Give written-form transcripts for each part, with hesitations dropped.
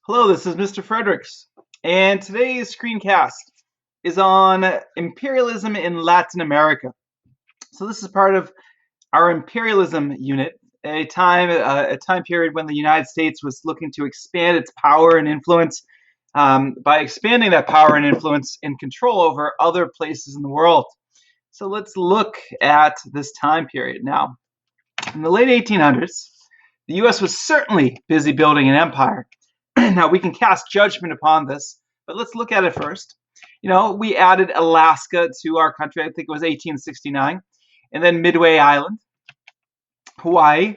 Hello, this is Mr. Fredericks, and today's screencast is on imperialism in Latin America. So this is part of our imperialism unit, a time period when the United States was looking to expand its power and influence by expanding that power and influence and control over other places in the world. So let's look at this time period now. In the late 1800s, the U.S. was certainly busy building an empire. Now, we can cast judgment upon this, but let's look at it first. We added Alaska to our country, I think it was 1869, and then Midway Island, Hawaii,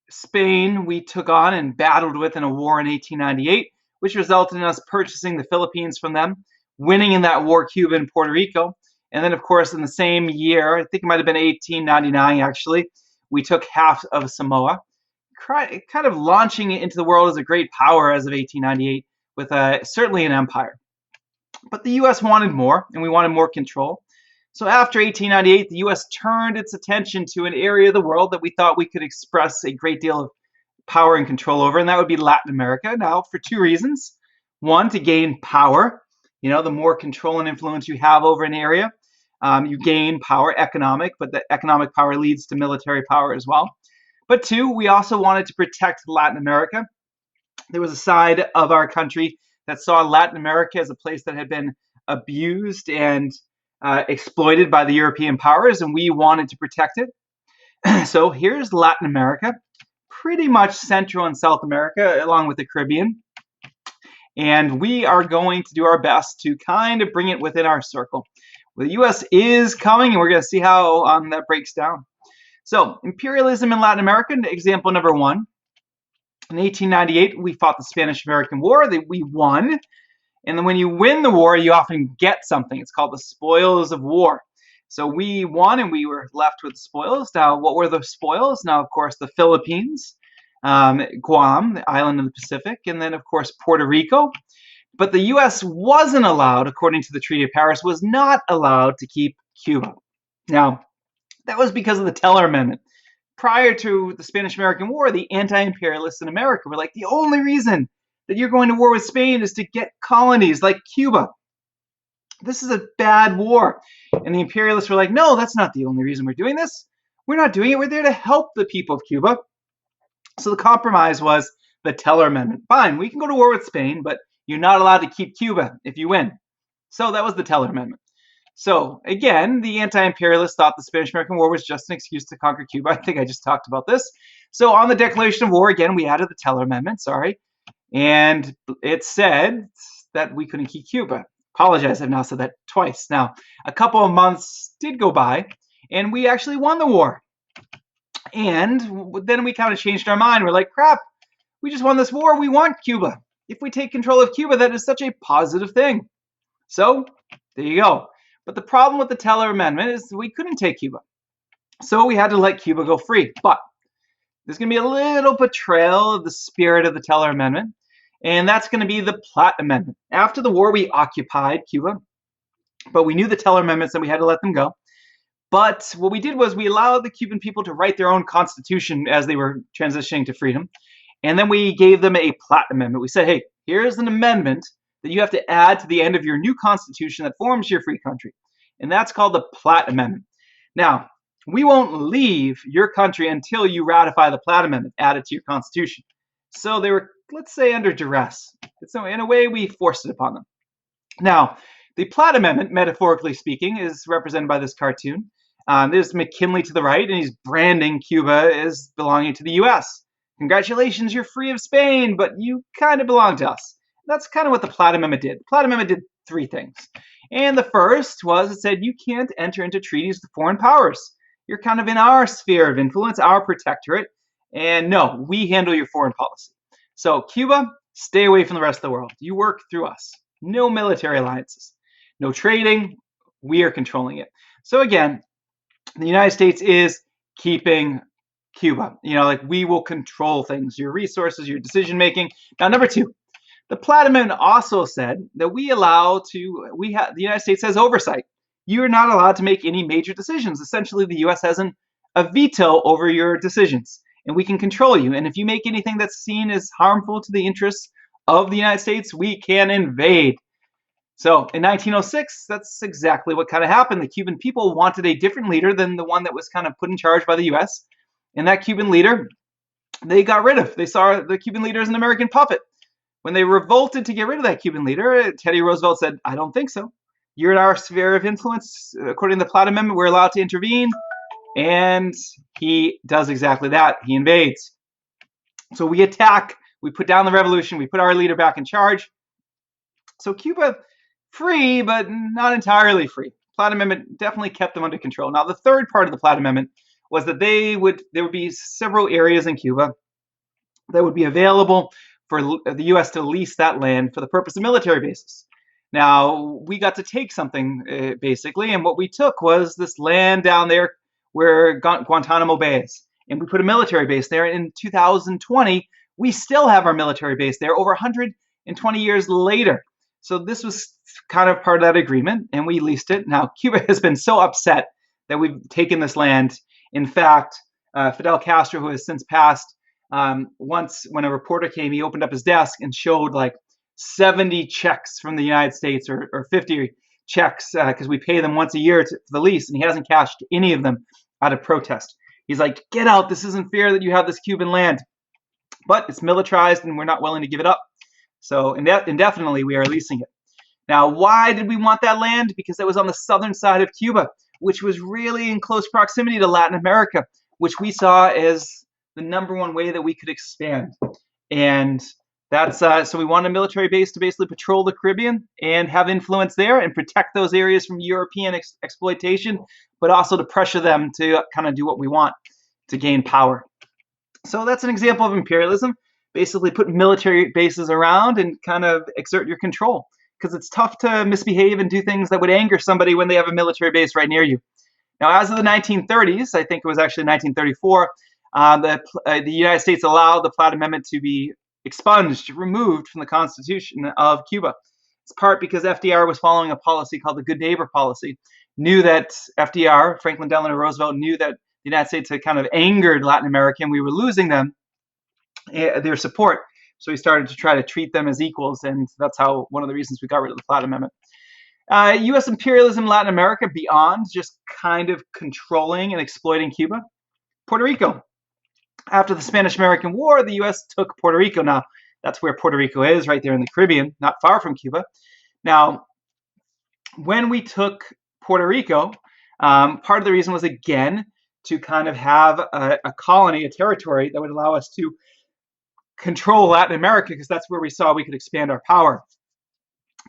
Spain, we took on and battled with in a war in 1898, which resulted in us purchasing the Philippines from them, winning in that war Cuba and Puerto Rico. And then, of course, in the same year, I think it might have been 1899 actually, we took half of Samoa, kind of launching it into the world as a great power as of 1898 with certainly an empire. But the U.S. wanted more, and we wanted more control. So after 1898, the U.S. turned its attention to an area of the world that we thought we could express a great deal of power and control over, and that would be Latin America. Now, for two reasons. One, to gain power. The more control and influence you have over an area, you gain power, economic, but the economic power leads to military power as well. But two, we also wanted to protect Latin America. There was a side of our country that saw Latin America as a place that had been abused and exploited by the European powers, and we wanted to protect it. So here's Latin America, pretty much Central and South America, along with the Caribbean. And we are going to do our best to kind of bring it within our circle. Well, the U.S. is coming, and we're going to see how that breaks down. So, imperialism in Latin America, example number one. In 1898, we fought the Spanish-American War. We won. And then when you win the war, you often get something. It's called the spoils of war. So we won, and we were left with spoils. Now, what were the spoils? Now, of course, the Philippines, Guam, the island in the Pacific, and then, of course, Puerto Rico. But the U.S. wasn't allowed, according to the Treaty of Paris, was not allowed to keep Cuba. Now, that was because of the Teller Amendment. Prior to the Spanish-American War, the anti-imperialists in America were like, the only reason that you're going to war with Spain is to get colonies like Cuba. This is a bad war. And the imperialists were like, no, that's not the only reason we're doing this. We're not doing it. We're there to help the people of Cuba. So the compromise was the Teller Amendment. Fine, we can go to war with Spain, but you're not allowed to keep Cuba if you win. So that was the Teller Amendment. So again, the anti-imperialists thought the Spanish-American War was just an excuse to conquer Cuba. I think I just talked about this. So on the declaration of war, again, we added the Teller Amendment, and it said that we couldn't keep Cuba. Apologize, I've now said that twice. Now, a couple of months did go by, and we actually won the war. And then we kind of changed our mind. We're like, crap, we just won this war. We want Cuba. If we take control of Cuba, that is such a positive thing. So there you go. But the problem with the Teller Amendment is we couldn't take Cuba. So we had to let Cuba go free. But there's going to be a little betrayal of the spirit of the Teller Amendment, and that's going to be the Platt Amendment. After the war, we occupied Cuba, but we knew the Teller Amendments and we had to let them go. But what we did was we allowed the Cuban people to write their own constitution as they were transitioning to freedom, and then we gave them a Platt Amendment. We said, hey, here's an amendment that you have to add to the end of your new constitution that forms your free country. And that's called the Platt Amendment. Now, we won't leave your country until you ratify the Platt Amendment, add it to your constitution. So they were, let's say, under duress. So in a way, we forced it upon them. Now, the Platt Amendment, metaphorically speaking, is represented by this cartoon. There's McKinley to the right, and he's branding Cuba as belonging to the U.S. Congratulations, you're free of Spain, but you kind of belong to us. That's kind of what the Platt Amendment did. The Platt Amendment did three things. And the first was it said you can't enter into treaties with foreign powers. You're kind of in our sphere of influence, our protectorate. And no, we handle your foreign policy. So Cuba, stay away from the rest of the world. You work through us. No military alliances. No trading. We are controlling it. So again, the United States is keeping Cuba. We will control things, your resources, your decision making. Now, number two. The Platt Amendment also said that the United States has oversight. You are not allowed to make any major decisions. Essentially, the U.S. has a veto over your decisions, and we can control you. And if you make anything that's seen as harmful to the interests of the United States, we can invade. So in 1906, that's exactly what kind of happened. The Cuban people wanted a different leader than the one that was kind of put in charge by the US. And that Cuban leader, they got rid of. They saw the Cuban leader as an American puppet. When they revolted to get rid of that Cuban leader, Teddy Roosevelt said, I don't think so. You're in our sphere of influence. According to the Platt Amendment, we're allowed to intervene. And he does exactly that. He invades. So we attack, we put down the revolution, we put our leader back in charge. So Cuba, free, but not entirely free. Platt Amendment definitely kept them under control. Now, the third part of the Platt Amendment was that there would be several areas in Cuba that would be available for the U.S. to lease that land for the purpose of military bases. Now, we got to take something, basically, and what we took was this land down there where Guantanamo Bay is. And we put a military base there. In 2020, we still have our military base there over 120 years later. So this was kind of part of that agreement, and we leased it. Now, Cuba has been so upset that we've taken this land. In fact, Fidel Castro, who has since passed, once when a reporter came, he opened up his desk and showed like 70 checks from the United States or 50 checks because we pay them once a year for the lease, and he hasn't cashed any of them out of protest. He's like, get out, this isn't fair that you have this Cuban land. But it's militarized and we're not willing to give it up. So indefinitely we are leasing it. Now, why did we want that land? Because it was on the southern side of Cuba, which was really in close proximity to Latin America, which we saw as the #1 way that we could expand. And that's so we wanted a military base to basically patrol the Caribbean and have influence there and protect those areas from European exploitation, but also to pressure them to kind of do what we want to gain power. So that's an example of imperialism. Basically put military bases around and kind of exert your control, because it's tough to misbehave and do things that would anger somebody when they have a military base right near you. Now, as of the 1930s, I think it was actually 1934, the United States allowed the Platt Amendment to be expunged, removed from the Constitution of Cuba. It's part because FDR was following a policy called the Good Neighbor policy, knew that FDR, Franklin Delano Roosevelt, knew that the United States had kind of angered Latin America and we were losing them, their support. So he started to try to treat them as equals, and that's how one of the reasons we got rid of the Platt Amendment. U.S. imperialism in Latin America beyond just kind of controlling and exploiting Cuba. Puerto Rico. After the Spanish-American War, the U.S. took Puerto Rico. Now, that's where Puerto Rico is, right there in the Caribbean, not far from Cuba. Now, when we took Puerto Rico, part of the reason was, again, to kind of have a colony, a territory that would allow us to control Latin America, because that's where we saw we could expand our power.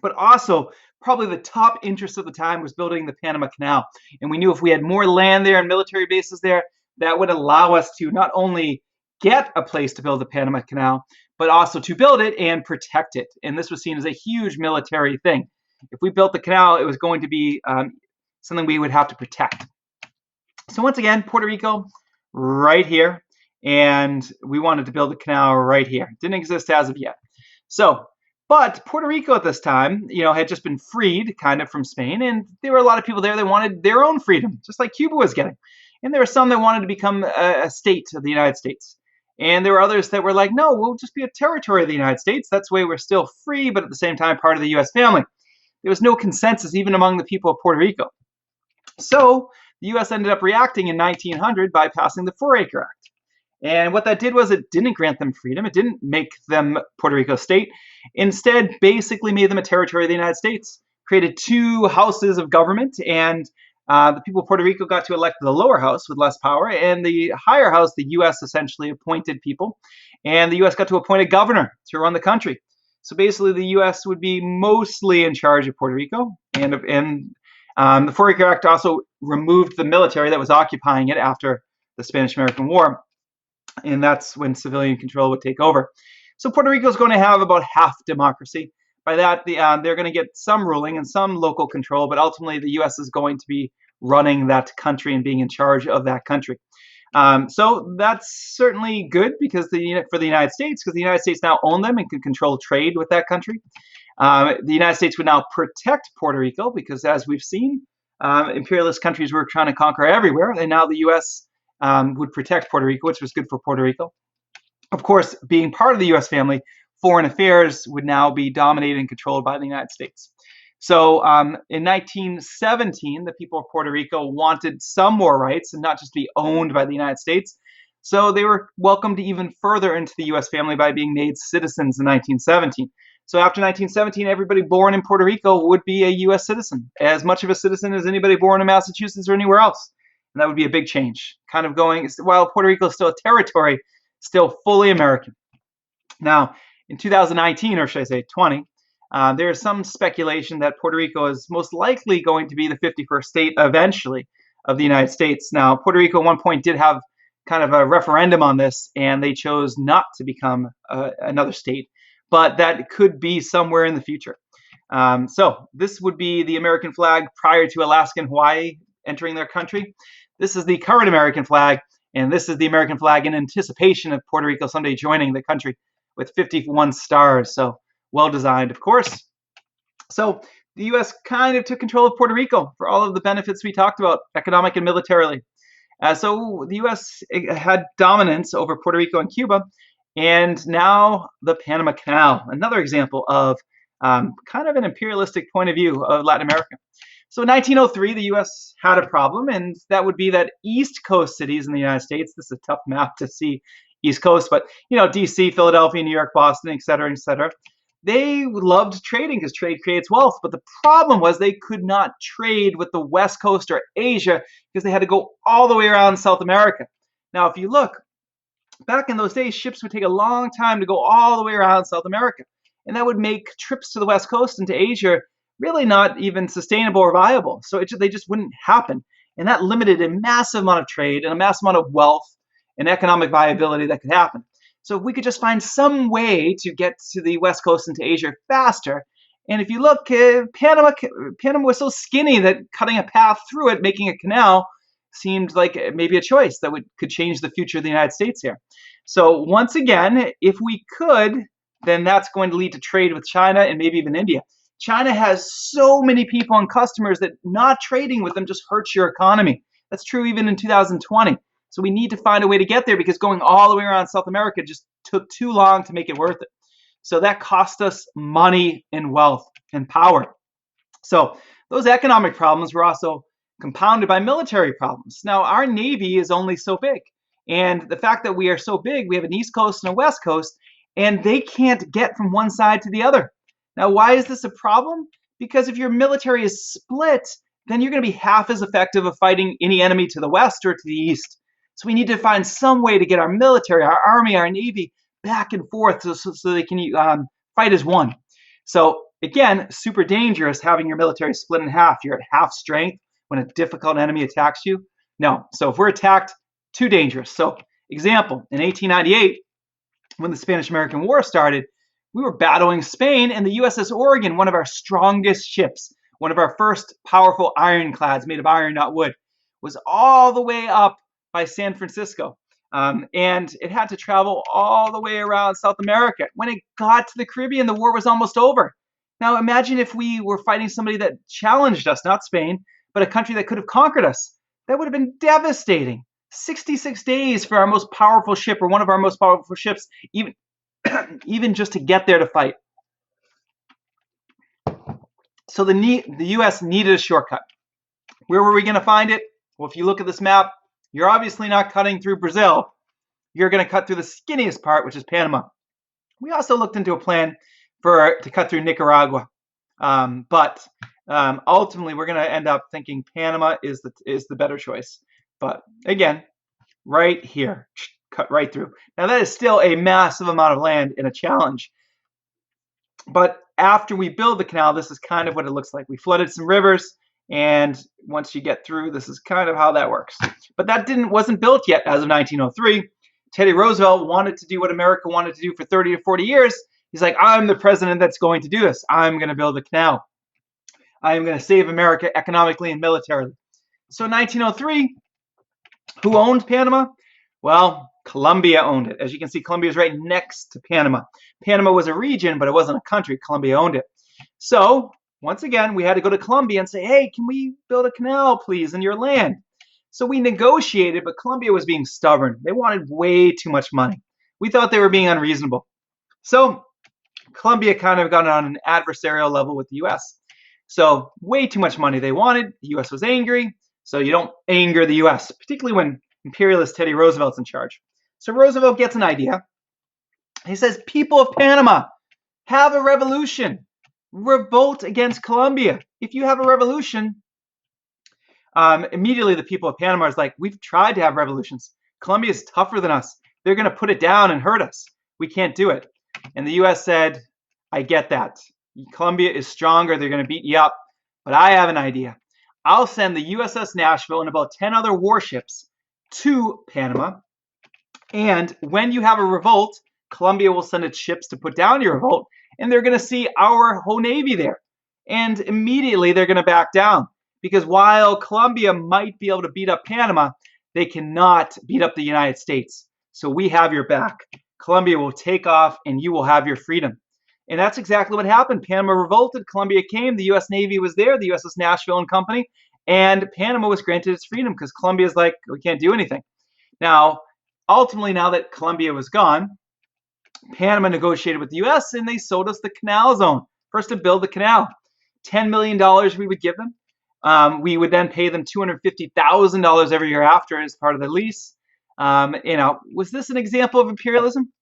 But also, probably the top interest of the time was building the Panama Canal. And we knew if we had more land there and military bases there, that would allow us to not only get a place to build the Panama Canal, but also to build it and protect it. And this was seen as a huge military thing. If we built the canal, it was going to be something we would have to protect. So once again, Puerto Rico, right here. And we wanted to build a canal right here. Didn't exist as of yet. So, but Puerto Rico at this time, had just been freed kind of from Spain, and there were a lot of people there that wanted their own freedom, just like Cuba was getting. And there were some that wanted to become a state of the United States. And there were others that were like, no, we'll just be a territory of the United States. That's the way we're still free, but at the same time, part of the U.S. family. There was no consensus even among the people of Puerto Rico. So the U.S. ended up reacting in 1900 by passing the 4-Acre Act. And what that did was it didn't grant them freedom. It didn't make them Puerto Rico state. Instead, basically made them a territory of the United States. Created 2 houses of government, and the people of Puerto Rico got to elect the lower house with less power, and the higher house, the U.S. essentially appointed people, and the U.S. got to appoint a governor to run the country. So basically, the U.S. would be mostly in charge of Puerto Rico, and the 4-Acre Act also removed the military that was occupying it after the Spanish-American War. And that's when civilian control would take over. So Puerto Rico is going to have about half democracy. By that, they're going to get some ruling and some local control, but ultimately the U.S. is going to be running that country and being in charge of that country. So that's certainly good because for the United States, because the United States now own them and can control trade with that country. The United States would now protect Puerto Rico because, as we've seen, imperialist countries were trying to conquer everywhere, and now the U.S. Would protect Puerto Rico, which was good for Puerto Rico. Of course, being part of the U.S. family foreign affairs would now be dominated and controlled by the United States. So in 1917, the people of Puerto Rico wanted some more rights and not just be owned by the United States. So they were welcomed even further into the U.S. family by being made citizens in 1917. So after 1917, everybody born in Puerto Rico would be a U.S. citizen, as much of a citizen as anybody born in Massachusetts or anywhere else. And that would be a big change, kind of going, while Puerto Rico is still a territory, still fully American. Now, in 2019, or should I say 20, there is some speculation that Puerto Rico is most likely going to be the 51st state eventually of the United States. Now, Puerto Rico at one point did have kind of a referendum on this, and they chose not to become another state, but that could be somewhere in the future. So this would be the American flag prior to Alaska and Hawaii entering their country. This is the current American flag, and this is the American flag in anticipation of Puerto Rico someday joining the country with 51 stars. So well designed, of course. So the U.S. kind of took control of Puerto Rico for all of the benefits we talked about, economic and militarily. So the U.S. had dominance over Puerto Rico and Cuba, and now the Panama Canal, another example of kind of an imperialistic point of view of Latin America. So in 1903, the U.S. had a problem, and that would be that East Coast cities in the United States, this is a tough map to see East Coast, but D.C., Philadelphia, New York, Boston, et cetera, they loved trading because trade creates wealth. But the problem was they could not trade with the West Coast or Asia because they had to go all the way around South America. Now, if you look, back in those days, ships would take a long time to go all the way around South America. And that would make trips to the West Coast and to Asia really not even sustainable or viable. So they just wouldn't happen. And that limited a massive amount of trade and a massive amount of wealth and economic viability that could happen. So if we could just find some way to get to the West Coast and to Asia faster. And if you look, Panama was so skinny that cutting a path through it, making a canal, seemed like maybe a choice that could change the future of the United States here. So once again, if we could, then that's going to lead to trade with China and maybe even India. China has so many people and customers that not trading with them just hurts your economy. That's true even in 2020. So we need to find a way to get there because going all the way around South America just took too long to make it worth it. So that cost us money and wealth and power. So those economic problems were also compounded by military problems. Now, our Navy is only so big. And the fact that we are so big, we have an East Coast and a West Coast, and they can't get from one side to the other. Now, why is this a problem? Because if your military is split, then you're going to be half as effective of fighting any enemy to the west or to the east. So we need to find some way to get our military, our army, our Navy back and forth so they can fight as one. So again, super dangerous having your military split in half. You're at half strength when a difficult enemy attacks you. No. So if we're attacked, too dangerous. So example, in 1898, when the Spanish-American War started, we were battling Spain, and the USS Oregon, one of our strongest ships, one of our first powerful ironclads made of iron, not wood, was all the way up by San Francisco. And it had to travel all the way around South America. When it got to the Caribbean, the war was almost over. Now imagine if we were fighting somebody that challenged us, not Spain, but a country that could have conquered us. That would have been devastating. 66 days for our most powerful ship, or one of our most powerful ships, even just to get there to fight. So the U.S. needed a shortcut. Where were we going to find it? Well, if you look at this map, you're obviously not cutting through Brazil. You're going to cut through the skinniest part, which is Panama. We also looked into a plan to cut through Nicaragua. But ultimately, we're going to end up thinking Panama is the better choice. But again, right here, cut right through. Now, that is still a massive amount of land and a challenge. But after we build the canal, this is kind of what it looks like. We flooded some rivers, and once you get through, this is kind of how that works. But that wasn't built yet as of 1903. Teddy Roosevelt wanted to do what America wanted to do for 30 to 40 years. He's like, I'm the president that's going to do this. I'm going to build the canal. I am going to save America economically and militarily. So in 1903, who owned Panama? Well, Colombia owned it. As you can see, Colombia is right next to Panama. Panama was a region, but it wasn't a country. Colombia owned it. So once again, we had to go to Colombia and say, hey, can we build a canal, please, in your land? So we negotiated, but Colombia was being stubborn. They wanted way too much money. We thought they were being unreasonable. So Colombia kind of got on an adversarial level with the US. So way too much money they wanted. The US was angry. So you don't anger the US, particularly when imperialist Teddy Roosevelt's in charge. So Roosevelt gets an idea. He says, people of Panama, have a revolution. Revolt against Colombia. If you have a revolution, immediately the people of Panama is like, we've tried to have revolutions. Colombia is tougher than us. They're going to put it down and hurt us. We can't do it. And the US said, I get that. Colombia is stronger. They're going to beat you up. But I have an idea. I'll send the USS Nashville and about 10 other warships to Panama. And when you have a revolt, Colombia will send its ships to put down your revolt. And they're going to see our whole Navy there. And immediately they're going to back down. Because while Colombia might be able to beat up Panama, they cannot beat up the United States. So we have your back. Colombia will take off and you will have your freedom. And that's exactly what happened. Panama revolted, Colombia came, the US Navy was there, the USS Nashville and Company, and Panama was granted its freedom because Colombia's like, we can't do anything. Now, ultimately, now that Colombia was gone, Panama negotiated with the US and they sold us the canal zone. First to build the canal. $10 million we would give them. We would then pay them $250,000 every year after as part of the lease. Was this an example of imperialism?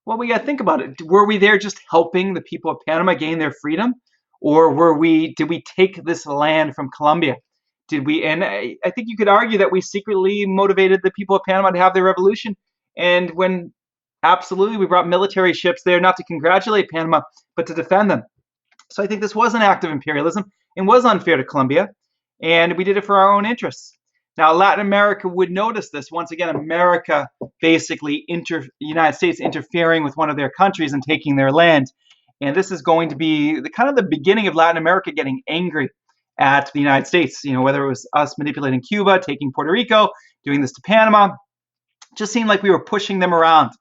Well, we got to think about it. Were we there just helping the people of Panama gain their freedom? Or did we take this land from Colombia? And I think you could argue that we secretly motivated the people of Panama to have their revolution. And absolutely, we brought military ships there, not to congratulate Panama, but to defend them. So I think this was an act of imperialism and was unfair to Colombia. And we did it for our own interests. Now, Latin America would notice this. Once again, America basically, the United States interfering with one of their countries and taking their land. And this is going to be the beginning of Latin America getting angry at the United States. Whether it was us manipulating Cuba, taking Puerto Rico, doing this to Panama, just seemed like we were pushing them around.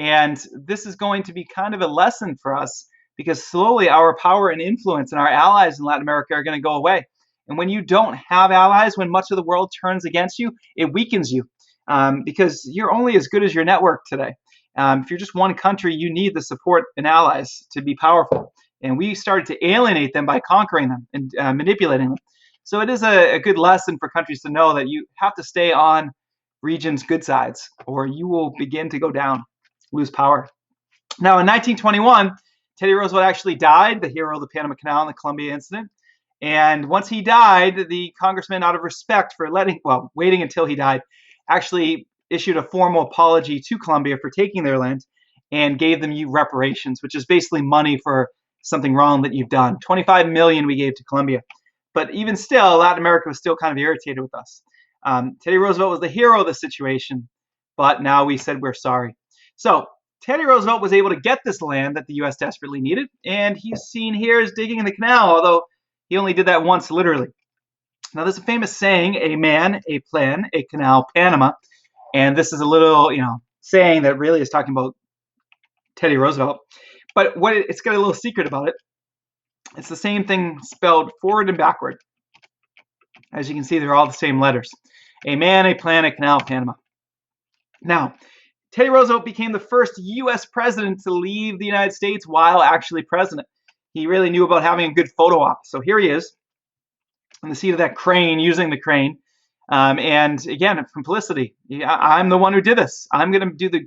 And this is going to be kind of a lesson for us because slowly our power and influence and our allies in Latin America are going to go away. And when you don't have allies, when much of the world turns against you, it weakens you because you're only as good as your network today. If you're just one country, you need the support and allies to be powerful. And we started to alienate them by conquering them and manipulating them. So it is a good lesson for countries to know that you have to stay on regions' good sides or you will begin to go down, lose power. Now, in 1921, Teddy Roosevelt actually died, the hero of the Panama Canal and the Columbia incident. And once he died, the congressman, out of respect for waiting until he died, actually issued a formal apology to Colombia for taking their land and gave them reparations, which is basically money for something wrong that you've done. $25 million we gave to Colombia. But even still, Latin America was still kind of irritated with us. Teddy Roosevelt was the hero of the situation, but now we said we're sorry. So Teddy Roosevelt was able to get this land that the U.S. desperately needed, and he's seen here as digging in the canal, although he only did that once, literally. Now, there's a famous saying, a man, a plan, a canal, Panama. And this is a little, saying that really is talking about Teddy Roosevelt. But it's got a little secret about it. It's the same thing spelled forward and backward. As you can see, they're all the same letters. A man, a plan, a canal, Panama. Now, Teddy Roosevelt became the first U.S. president to leave the United States while actually president. He really knew about having a good photo op. So here he is on the seat of that crane, using the crane. And again, from publicity, I'm the one who did this. I'm going to do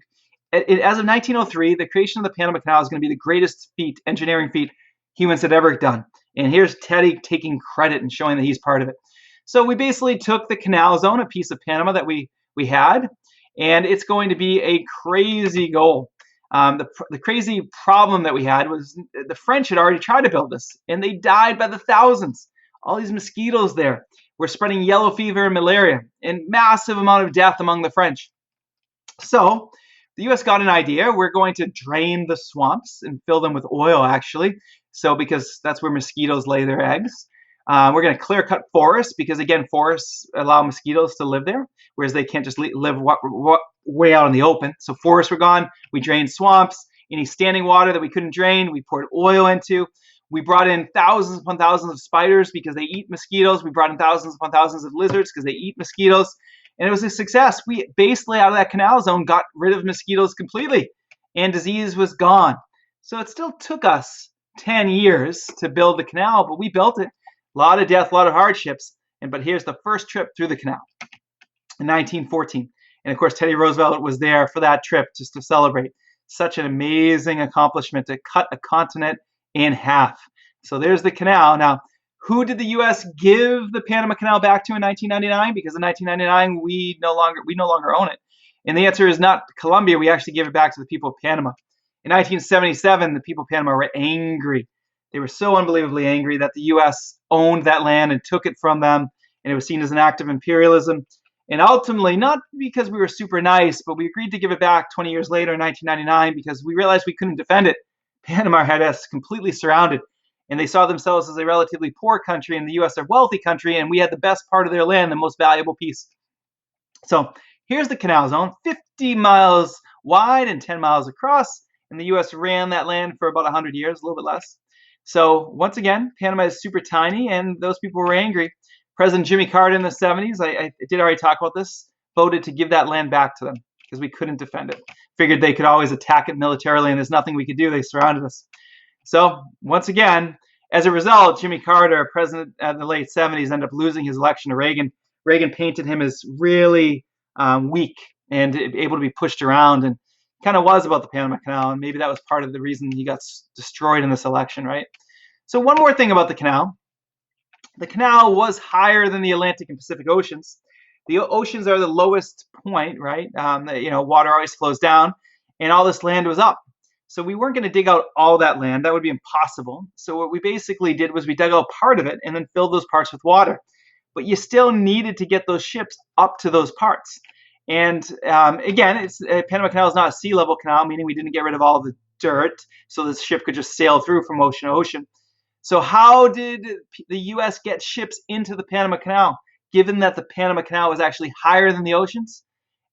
as of 1903, the creation of the Panama Canal is going to be the greatest engineering feat humans had ever done. And here's Teddy taking credit and showing that he's part of it. So we basically took the canal zone, a piece of Panama that we had, and it's going to be a crazy goal. The crazy problem that we had was the French had already tried to build this, and they died by the thousands. All these mosquitoes there were spreading yellow fever and malaria, and massive amount of death among the French. So the U.S. got an idea. We're going to drain the swamps and fill them with oil, actually. So because that's where mosquitoes lay their eggs. We're going to clear cut forests because, again, forests allow mosquitoes to live there, whereas they can't just live way out in the open. So forests were gone. We drained swamps. Any standing water that we couldn't drain, we poured oil into. We brought in thousands upon thousands of spiders because they eat mosquitoes. We brought in thousands upon thousands of lizards because they eat mosquitoes. And it was a success. We basically, out of that canal zone, got rid of mosquitoes completely, and disease was gone. So it still took us 10 years to build the canal, but we built it. A lot of death, a lot of hardships. But here's the first trip through the canal in 1914. And of course, Teddy Roosevelt was there for that trip just to celebrate. Such an amazing accomplishment to cut a continent in half. So there's the canal. Now, who did the U.S. give the Panama Canal back to in 1999? Because in 1999, we no longer own it. And the answer is not Colombia. We actually gave it back to the people of Panama. In 1977, the people of Panama were angry. They were so unbelievably angry that the U.S. owned that land and took it from them, and it was seen as an act of imperialism. And ultimately, not because we were super nice, but we agreed to give it back 20 years later in 1999 because we realized we couldn't defend it. Panama had us completely surrounded, and they saw themselves as a relatively poor country, and the U.S. a wealthy country, and we had the best part of their land, the most valuable piece. So here's the canal zone, 50 miles wide and 10 miles across, and the U.S. ran that land for about 100 years, a little bit less. So once again, Panama is super tiny, and those people were angry. President Jimmy Carter in the 70s, I did already talk about this, voted to give that land back to them because we couldn't defend it. Figured they could always attack it militarily, and there's nothing we could do. They surrounded us. So once again, as a result, Jimmy Carter, president in the late 70s, ended up losing his election to Reagan. Reagan painted him as really weak and able to be pushed around, and kind of was about the Panama Canal, and maybe that was part of the reason he got destroyed in this election, right? So one more thing about the canal. The canal was higher than the Atlantic and Pacific Oceans. The oceans are the lowest point, right? Water always flows down, and all this land was up. So we weren't going to dig out all that land. That would be impossible. So what we basically did was we dug out part of it and then filled those parts with water. But you still needed to get those ships up to those parts. And again, Panama Canal is not a sea level canal, meaning we didn't get rid of all of the dirt, so the ship could just sail through from ocean to ocean. So how did the U.S. get ships into the Panama Canal, given that the Panama Canal was actually higher than the oceans?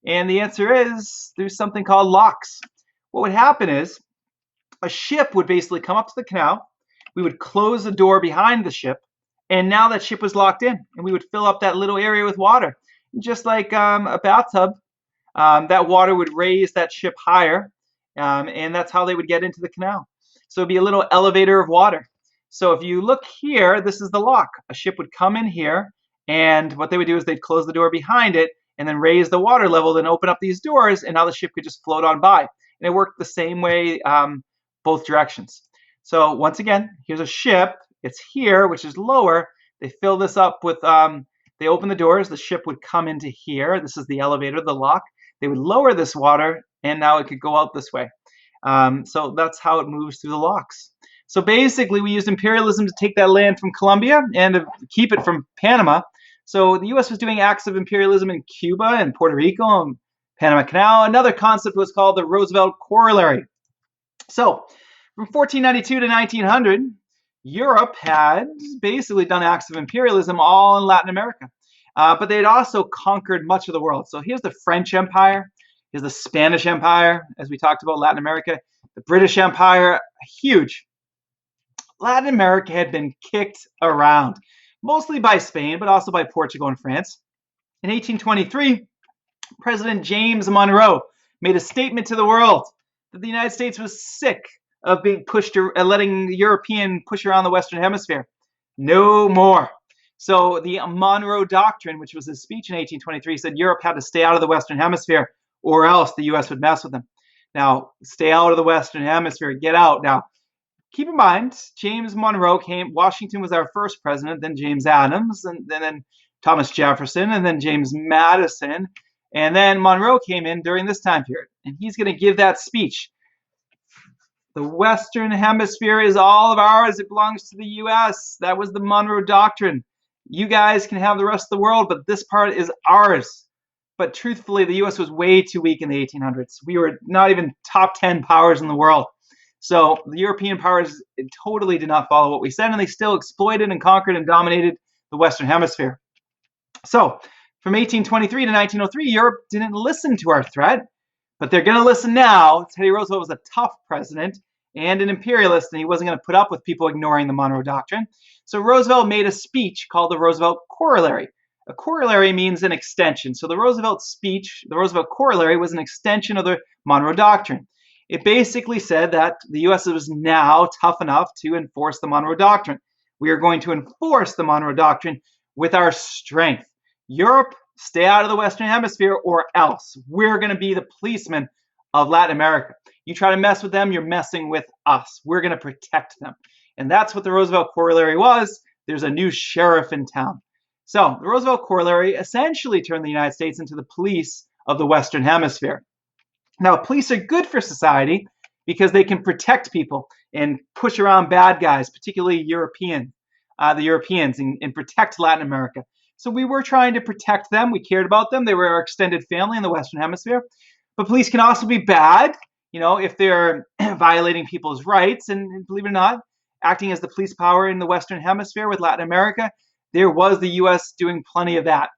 And the answer is there's something called locks. What would happen is a ship would basically come up to the canal. We would close the door behind the ship, and now that ship was locked in, and we would fill up that little area with water. Just like a bathtub, that water would raise that ship higher, and that's how they would get into the canal. So it'd be a little elevator of water. So if you look here, this is the lock. A ship would come in here, and what they would do is they'd close the door behind it and then raise the water level, then open up these doors, and now the ship could just float on by. And it worked the same way both directions. So once again, here's a ship. It's here, which is lower. They fill this up with, they open the doors. The ship would come into here. This is the elevator, the lock. They would lower this water, and now it could go out this way. So that's how it moves through the locks. So basically, we used imperialism to take that land from Colombia and to keep it from Panama. So the U.S. was doing acts of imperialism in Cuba and Puerto Rico and Panama Canal. Another concept was called the Roosevelt Corollary. So from 1492 to 1900, Europe had basically done acts of imperialism all in Latin America. But they had also conquered much of the world. So here's the French Empire. Here's the Spanish Empire, as we talked about Latin America. The British Empire, huge. Latin America had been kicked around, mostly by Spain, but also by Portugal and France. In 1823, President James Monroe made a statement to the world that the United States was sick of being pushed, letting the European push around the Western Hemisphere. No more. So the Monroe Doctrine, which was his speech in 1823, said Europe had to stay out of the Western Hemisphere or else the U.S. would mess with them. Now, stay out of the Western Hemisphere, get out. Now, keep in mind, James Monroe came, Washington was our first president, then James Adams, and then Thomas Jefferson, and then James Madison, and then Monroe came in during this time period, and he's going to give that speech. The Western Hemisphere is all of ours. It belongs to the U.S. That was the Monroe Doctrine. You guys can have the rest of the world, but this part is ours. But truthfully, the U.S. was way too weak in the 1800s. We were not even top 10 powers in the world. So the European powers totally did not follow what we said, and they still exploited and conquered and dominated the Western Hemisphere. So from 1823 to 1903, Europe didn't listen to our threat, but they're going to listen now. Teddy Roosevelt was a tough president and an imperialist, and he wasn't going to put up with people ignoring the Monroe Doctrine. So Roosevelt made a speech called the Roosevelt Corollary. A corollary means an extension. So the Roosevelt speech, the Roosevelt Corollary, was an extension of the Monroe Doctrine. It basically said that the US was now tough enough to enforce the Monroe Doctrine. We are going to enforce the Monroe Doctrine with our strength. Europe, stay out of the Western Hemisphere or else. We're going to be the policemen of Latin America. You try to mess with them, you're messing with us. We're going to protect them. And that's what the Roosevelt Corollary was. There's a new sheriff in town. So the Roosevelt Corollary essentially turned the United States into the police of the Western Hemisphere. Now, police are good for society because they can protect people and push around bad guys, particularly the Europeans, and protect Latin America. So we were trying to protect them. We cared about them. They were our extended family in the Western Hemisphere. But police can also be bad, if they're violating people's rights. And believe it or not, acting as the police power in the Western Hemisphere with Latin America, there was the U.S. doing plenty of that.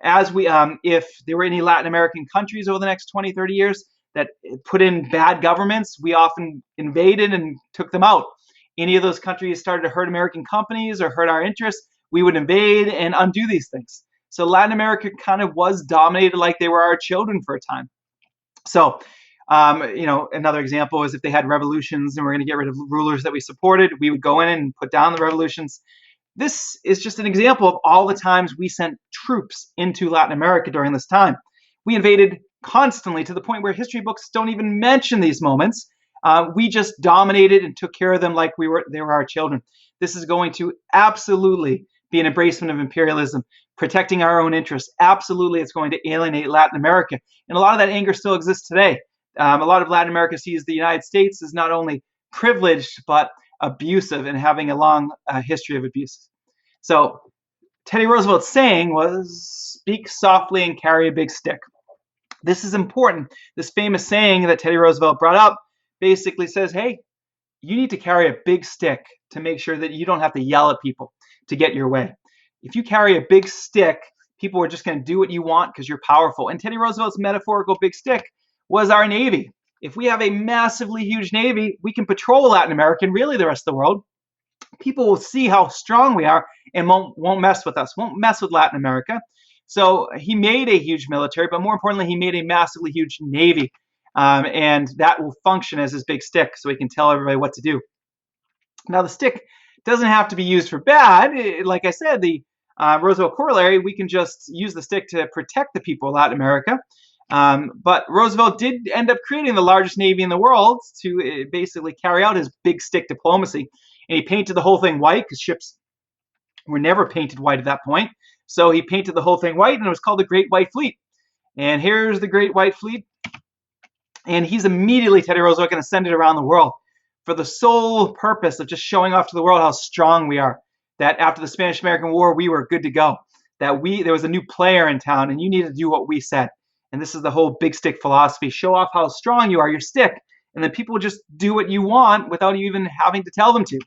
If there were any Latin American countries over the next 20, 30 years that put in bad governments, we often invaded and took them out. Any of those countries started to hurt American companies or hurt our interests, we would invade and undo these things. So Latin America kind of was dominated like they were our children for a time. So, another example is if they had revolutions and we're going to get rid of rulers that we supported, we would go in and put down the revolutions. This is just an example of all the times we sent troops into Latin America during this time. We invaded constantly to the point where history books don't even mention these moments. We just dominated and took care of them like they were our children. This is going to absolutely be an embracement of imperialism, protecting our own interests. Absolutely, it's going to alienate Latin America. And a lot of that anger still exists today. A lot of Latin America sees the United States as not only privileged, but abusive and having a long history of abuse. So Teddy Roosevelt's saying was, speak softly and carry a big stick. This is important. This famous saying that Teddy Roosevelt brought up basically says, hey, you need to carry a big stick to make sure that you don't have to yell at people to get your way. If you carry a big stick, people are just going to do what you want because you're powerful. And Teddy Roosevelt's metaphorical big stick was our Navy. If we have a massively huge Navy, we can patrol Latin America and really the rest of the world. People will see how strong we are and won't mess with us, won't mess with Latin America. So he made a huge military, but more importantly, he made a massively huge Navy. And that will function as his big stick so he can tell everybody what to do. Now, the stick doesn't have to be used for bad. Like I said, the Roosevelt Corollary, we can just use the stick to protect the people of Latin America. But Roosevelt did end up creating the largest Navy in the world to basically carry out his big stick diplomacy. And he painted the whole thing white because ships were never painted white at that point. So he painted the whole thing white, and it was called the Great White Fleet. And here's the Great White Fleet. And he's immediately, Teddy Roosevelt, going to send it around the world for the sole purpose of just showing off to the world how strong we are. That after the Spanish-American War, we were good to go. That there was a new player in town, and you needed to do what we said. And this is the whole big stick philosophy. Show off how strong you are, your stick, and then people just do what you want without you even having to tell them to.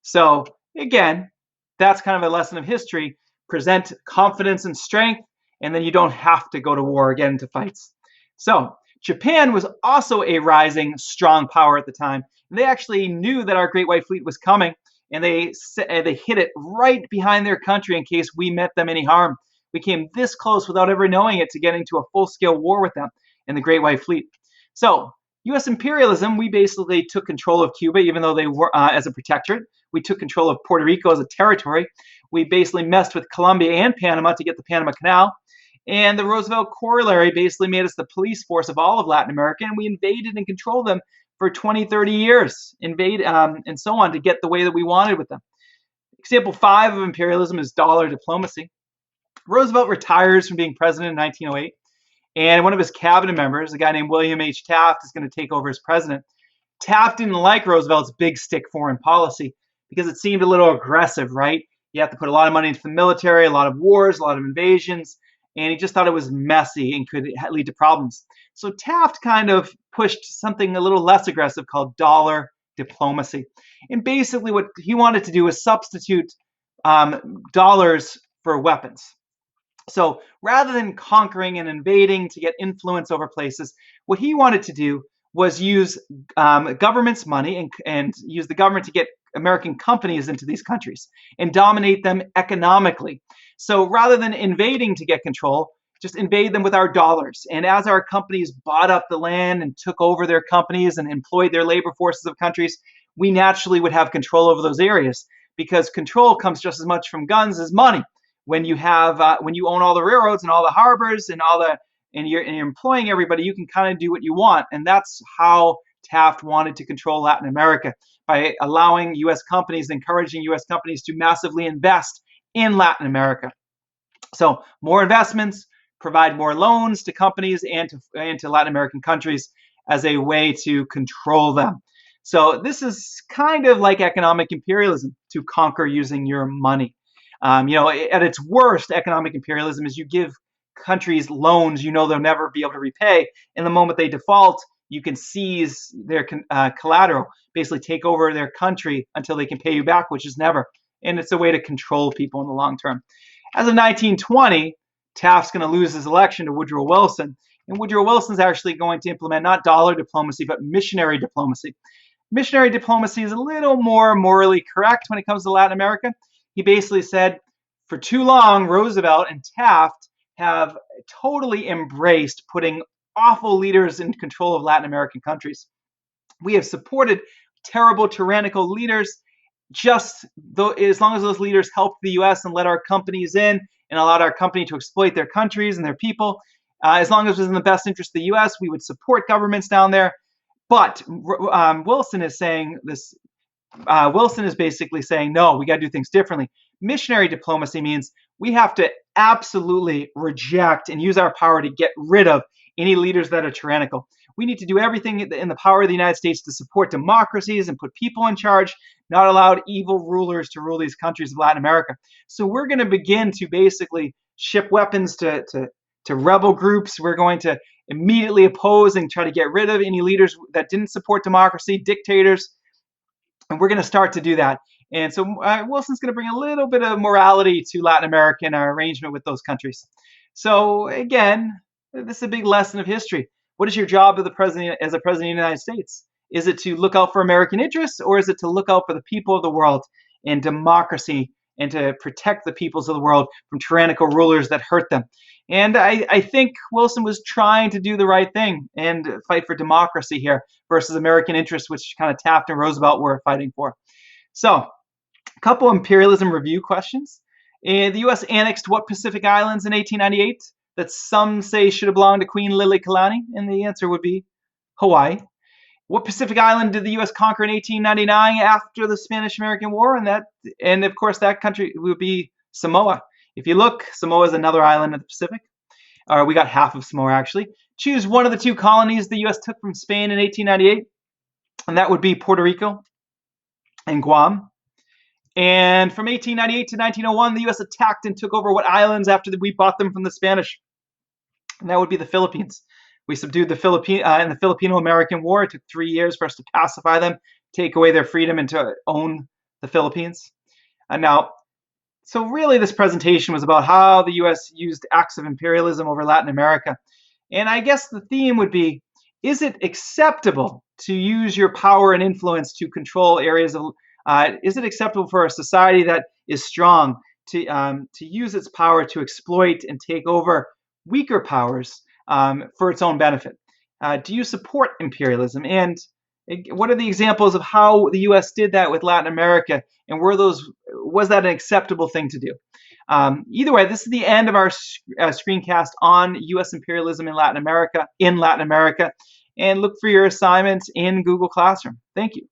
So again, that's kind of a lesson of history. Present confidence and strength, and then you don't have to go to war again to fights. So Japan was also a rising, strong power at the time. And they actually knew that our Great White Fleet was coming, and they hid it right behind their country in case we meant them any harm. We came this close without ever knowing it to get into a full-scale war with them in the Great White Fleet. So U.S. imperialism, we basically took control of Cuba, even though they were as a protectorate. We took control of Puerto Rico as a territory. We basically messed with Colombia and Panama to get the Panama Canal. And the Roosevelt Corollary basically made us the police force of all of Latin America, and we invaded and controlled them for 20, 30 years, and so on to get the way that we wanted with them. Example 5 of imperialism is dollar diplomacy. Roosevelt retires from being president in 1908, and one of his cabinet members, a guy named William H. Taft, is going to take over as president. Taft didn't like Roosevelt's big stick foreign policy because it seemed a little aggressive, right? You have to put a lot of money into the military, a lot of wars, a lot of invasions, and he just thought it was messy and could lead to problems. So Taft kind of pushed something a little less aggressive called dollar diplomacy. And basically what he wanted to do was substitute dollars for weapons. So rather than conquering and invading to get influence over places, what he wanted to do was use government's money and use the government to get American companies into these countries and dominate them economically. So rather than invading to get control, just invade them with our dollars. And as our companies bought up the land and took over their companies and employed their labor forces of countries, we naturally would have control over those areas, because control comes just as much from guns as money. When you own all the railroads and all the harbors and you're employing everybody, you can kind of do what you want. And that's how Taft wanted to control Latin America, by allowing U.S. companies, encouraging U.S. companies to massively invest in Latin America. So more investments, provide more loans to companies and to Latin American countries as a way to control them. So this is kind of like economic imperialism, to conquer using your money. At its worst, economic imperialism is you give countries loans they'll never be able to repay, and the moment they default, you can seize their collateral, basically take over their country until they can pay you back, which is never. And it's a way to control people in the long term. As of 1920, Taft's going to lose his election to Woodrow Wilson. And Woodrow Wilson's actually going to implement not dollar diplomacy, but missionary diplomacy. Missionary diplomacy is a little more morally correct when it comes to Latin America. He basically said, for too long, Roosevelt and Taft have totally embraced putting awful leaders in control of Latin American countries. We have supported terrible, tyrannical leaders just as long as those leaders helped the U.S. and let our companies in and allowed our company to exploit their countries and their people. As long as it was in the best interest of the U.S., we would support governments down there. But Wilson is saying this. Wilson is basically saying, no, we got to do things differently. Missionary diplomacy means we have to absolutely reject and use our power to get rid of any leaders that are tyrannical. We need to do everything in the power of the United States to support democracies and put people in charge, not allow evil rulers to rule these countries of Latin America. So we're going to begin to basically ship weapons to rebel groups. We're going to immediately oppose and try to get rid of any leaders that didn't support democracy, dictators, and we're going to start to do that. And so Wilson's going to bring a little bit of morality to Latin America in our arrangement with those countries. So again, this is a big lesson of history. What is your job as a president of the United States? Is it to look out for American interests, or is it to look out for the people of the world and democracy, and to protect the peoples of the world from tyrannical rulers that hurt them? And I think Wilson was trying to do the right thing and fight for democracy here versus American interests, which kind of Taft and Roosevelt were fighting for. So, a couple imperialism review questions. The U.S. annexed what Pacific Islands in 1898 that some say should have belonged to Queen Liliuokalani? And the answer would be Hawaii. What Pacific Island did the U.S. conquer in 1899 after the Spanish-American War? And of course, that country would be Samoa. If you look, Samoa is another island in the Pacific. We got half of Samoa, actually. Choose one of the two colonies the U.S. took from Spain in 1898, and that would be Puerto Rico and Guam. And from 1898 to 1901, the U.S. attacked and took over what islands after we bought them from the Spanish? And that would be the Philippines. We subdued the in the Filipino-American War. It took 3 years for us to pacify them, take away their freedom, and to own the Philippines. So really this presentation was about how the U.S. used acts of imperialism over Latin America. And I guess the theme would be, is it acceptable to use your power and influence to control areas of, is it acceptable for a society that is strong to use its power to exploit and take over weaker powers for its own benefit? Do you support imperialism? And what are the examples of how the U.S. did that with Latin America? And was that an acceptable thing to do? Either way, this is the end of our screencast on U.S. imperialism in Latin America. And look for your assignments in Google Classroom. Thank you.